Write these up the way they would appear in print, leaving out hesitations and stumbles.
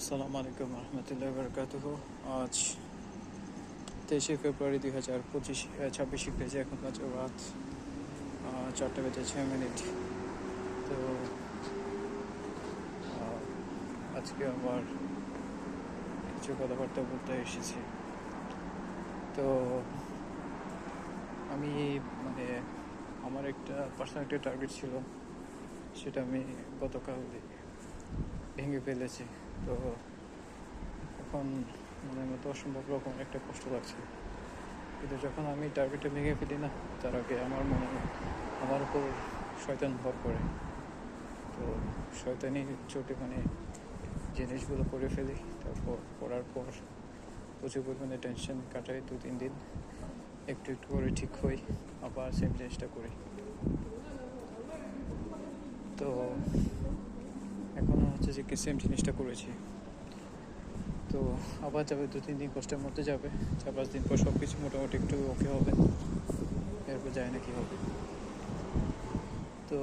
আসসালামু আলাইকুম রহমতুল্লাহ বরকাতুহ। আজ 23শে ফেব্রুয়ারি 2026 ইংরেজি। এখন বাজে রাত 4:06। তো আজকে আবার কিছু কথাবার্তা বলতে এসেছি। তো আমি মানে আমার একটা পার্সোনাল একটা টার্গেট ছিল, সেটা আমি গতকাল ভেঙে ফেলেছি। তো এখন মনের মতো অসম্ভব রকম একটা কষ্ট লাগছে। কিন্তু যখন আমি টার্গেটটা ভেঙে ফেলি না, তার আগে আমার উপর শয়তান ভর করে। তো শয়তানি চোটে জিনিসগুলো করে ফেলি। তারপর করার পর প্রচুর পরিমাণে টেনশন কাটাই 2-3 দিন, একটু একটু করে ঠিক হই, আবার সেম জিনিসটা করি। তো এখন হচ্ছে যে কি সেম জিনিসটা করেছি, তো আবার যাবে 2-3 দিন কষ্টের মধ্যে যাবে। 4-5 দিন পর সব কিছু মোটামুটি একটু ওকে হবে, এরপর যায় না কি হবে। তো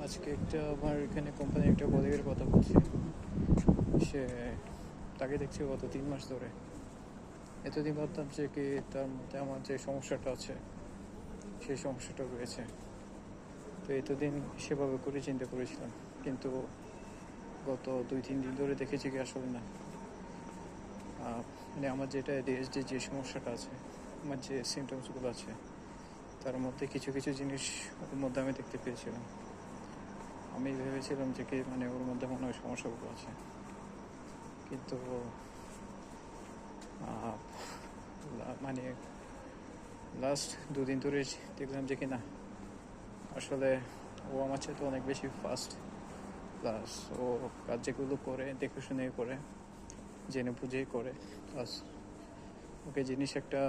আজকে আমার এখানে কোম্পানির একটা কলিগের কথা বলছি। তাকে দেখছি গত 3 মাস ধরে। এতদিন ভাবতাম যে কি তার মধ্যে আমার যে সমস্যাটা আছে সেই সমস্যাটা রয়েছে। তো এতদিন সেভাবে করে চিন্তা করেছিলাম, কিন্তু গত 2-3 দিন ধরে দেখেছি কি আসলে না। আমার যেটা ADHD যে সমস্যাটা আছে, আমার যে সিমটমসগুলো আছে, তার মধ্যে কিছু কিছু জিনিস ওর মধ্যে আমি দেখতে পেয়েছিলাম। আমি ভেবেছিলাম যে কি ওর মধ্যে মনে হয় সমস্যাগুলো আছে, কিন্তু লাস্ট 2 দিন ধরে দেখলাম যে কি না, আসলে ও আমার চেয়ে তো অনেক বেশি ফাস্ট। প্লাস ও কাজ যেগুলো করে দেখে শুনে করে, জেনে বুঝেই করে। প্লাস ওকে জিনিস একটা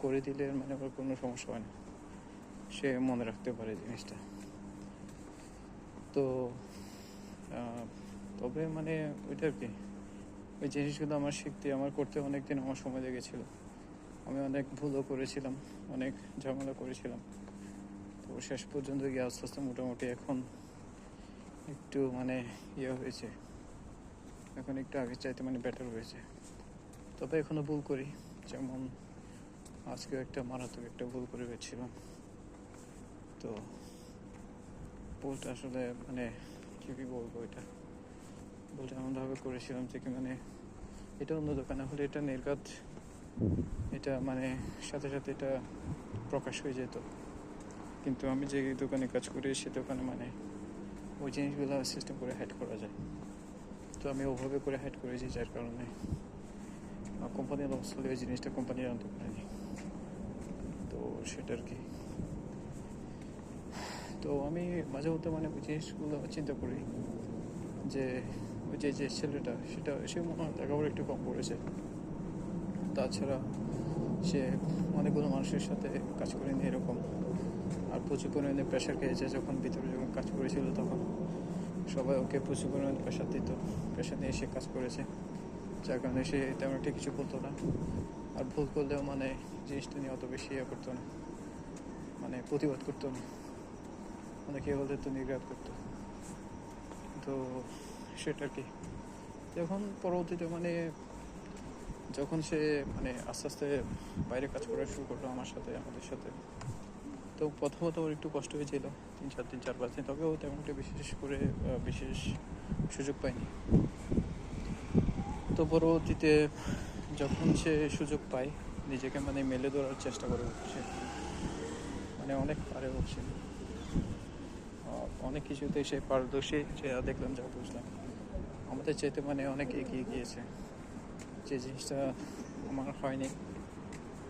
করে দিলে ওর কোনো সমস্যা হয় না, সে মনে রাখতে পারে জিনিসটা। তো তবে ওইটা আর কি, ওই জিনিসগুলো আমার করতে অনেকদিন আমার সময় লেগেছিল। আমি অনেক ভুলও করেছিলাম, অনেক ঝামেলা করেছিলাম। তো শেষ পর্যন্ত গিয়ে আস্তে আস্তে মোটামুটি এখন একটু হয়েছে। এখন একটু আগের চাইতে বেটার হয়েছে। তবে এখনও ভুল করি, যেমন আজকেও একটা মারাত্মক একটা ভুল করে গেছিলাম। তো ভুলটা আসলে কি বলবো, ভুলটা এমনভাবে করেছিলাম যে কি এটা অন্য দোকানে হলে এটা নির্ঘাত, এটা সাথে সাথে এটা প্রকাশ হয়ে যেত। কিন্তু আমি যে দোকানে কাজ করি সে দোকানে ওই জিনিসগুলো সিস্টেম করে হাইড করা যায়। তো আমি ওভাবে করে হাইড করেছি, যার কারণে কোম্পানির লস হলে ওই জিনিসটা কোম্পানি জানতে পারেনি। তো সেটা আর কি। তো আমি মাঝে মধ্যে ওই জিনিসগুলো চিন্তা করি যে ওই যে ছেলেটা সে মনে হয় লেখাপড়া একটু কম করেছে। তাছাড়া সে অনেকগুলো মানুষের সাথে কাজ করেনি এরকম, আর প্রচুর পরিমাণে প্রেশার খেয়েছে। যখন কাজ করেছিল তখন সবাই ওকে প্রচুর পরিমাণে প্রেশার দিত, প্রেশার নিয়ে সে কাজ করেছে, যার কারণে সে তেমন একটা কিছু বলতো না। আর ভুল করলেও জিনিসটা নিয়ে অত বেশি করতো না, প্রতিবাদ করতো না, অনেকে বলতে তো নির্ঘাত করতো। তো সেটা আর কি। যখন পরবর্তীতে যখন সে আস্তে আস্তে বাইরে কাজ করা শুরু করলো আমাদের সাথে, তো প্রথমত ওর একটু কষ্ট হয়েছিল 3-4 দিন, 4-5 দিন। তবে ও তেমন একটা বিশেষ সুযোগ পায়নি। তো পরবর্তীতে যখন সে সুযোগ পায়, নিজেকে মেলে ধরার চেষ্টা করে সে, অনেক পারে হচ্ছে, অনেক কিছুতে সে পারদর্শী। যে দেখলাম, যা বুঝলাম, আমাদের চাইতে অনেক এগিয়ে গিয়েছে। যে জিনিসটা আমার হয়নি,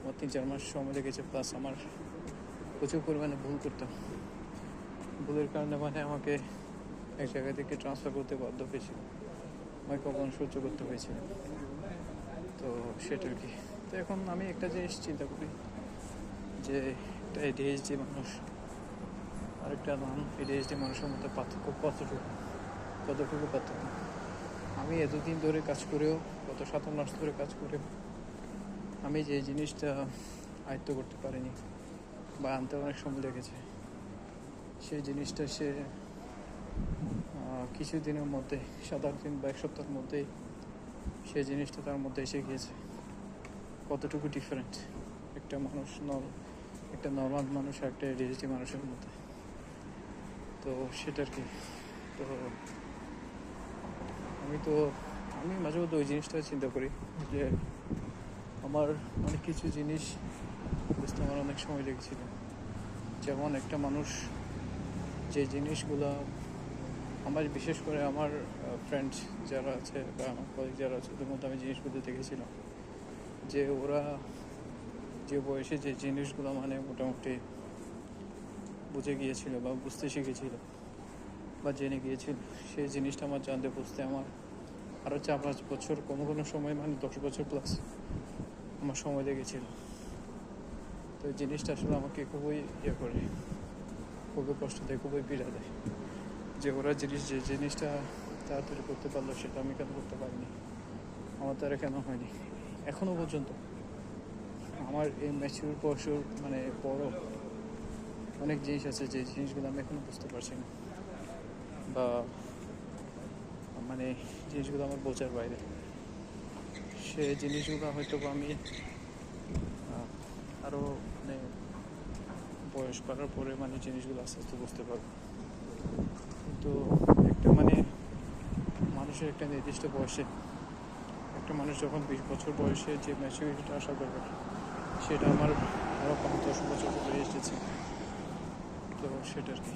আমার 3-4 মাস সময় লেগেছে। প্লাস আমার প্রচুর পরিমাণে ভুল করতাম, ভুলের কারণে আমাকে এক জায়গা থেকে ট্রান্সফার করতে বাধ্য হয়েছিল, আমাকে অপমান সহ্য করতে হয়েছিল। তো সেটা আর কি। তো এখন আমি একটা জিনিস চিন্তা করি যে একটা ADHD মানুষ আর একটা নন ADHD মানুষের মধ্যে পার্থক্য কতটুকু পার্থক্য। আমি এতদিন ধরে কাজ করেও, গত 7 মাস ধরে কাজ করেও আমি যে জিনিসটা আয়ত্ত করতে পারিনি বা আনতে অনেক সময় লেগেছে, সেই জিনিসটা সে কিছুদিনের মধ্যে, 7-8 দিন বা 1 সপ্তাহের মধ্যেই সেই জিনিসটা তার মধ্যে এসে গিয়েছে। কতটুকু ডিফারেন্ট একটা মানুষ একটা নর্মাল মানুষ আর একটা এডিএইচডি মানুষের মধ্যে। তো সেটার কি, তো আমি মাঝে মধ্যে ওই জিনিসটা চিন্তা করি যে আমার অনেক কিছু জিনিস বুঝতে আমার অনেক সময় লেগেছিল। যেমন একটা মানুষ যে জিনিসগুলো আমার, বিশেষ করে আমার ফ্রেন্ডস যারা আছে বা আমার কলিগ যারা আছে ওদের মধ্যে আমি জিনিসগুলো দেখেছিলাম যে ওরা যে বয়সে যে জিনিসগুলো মানে মোটামুটি বুঝে গিয়েছিল বা বুঝতে শিখেছিল বা জেনে গিয়েছিল, সেই জিনিসটা আমার জানতে বুঝতে আমার আরও 4-5 বছর, কোনো সময় মানে 10 বছর প্লাস আমার সময় লেগেছিল। তো এই জিনিসটা আসলে আমাকে খুবই করে, খুবই কষ্ট দেয়, খুবই পীড়া দেয় যে ওরা যে জিনিসটা তাড়াতাড়ি করতে পারলো সেটা আমি কেন করতে পারিনি, আমার দ্বারা কেন হয়নি এখনো পর্যন্ত। আমার এই ম্যাচিউর বয়সের মানে বড় অনেক জিনিস আছে যে জিনিসগুলো আমি এখনো বুঝতে পারছি না, বা মানে জিনিসগুলো আমার বোঝার বাইরে। সে জিনিসগুলো হয়তো আমি আরও মানে বয়স বাড়ার পরে মানে জিনিসগুলো আস্তে আস্তে বুঝতে পারবো। কিন্তু একটা মানে মানুষের একটা নির্দিষ্ট বয়সে, একটা মানুষ যখন 20 বছর বয়সে যে ম্যাচুরিটিটা আশা করবে সেটা আমার আরও 5-10 বছর পরে এসেছে। তো সেটার কি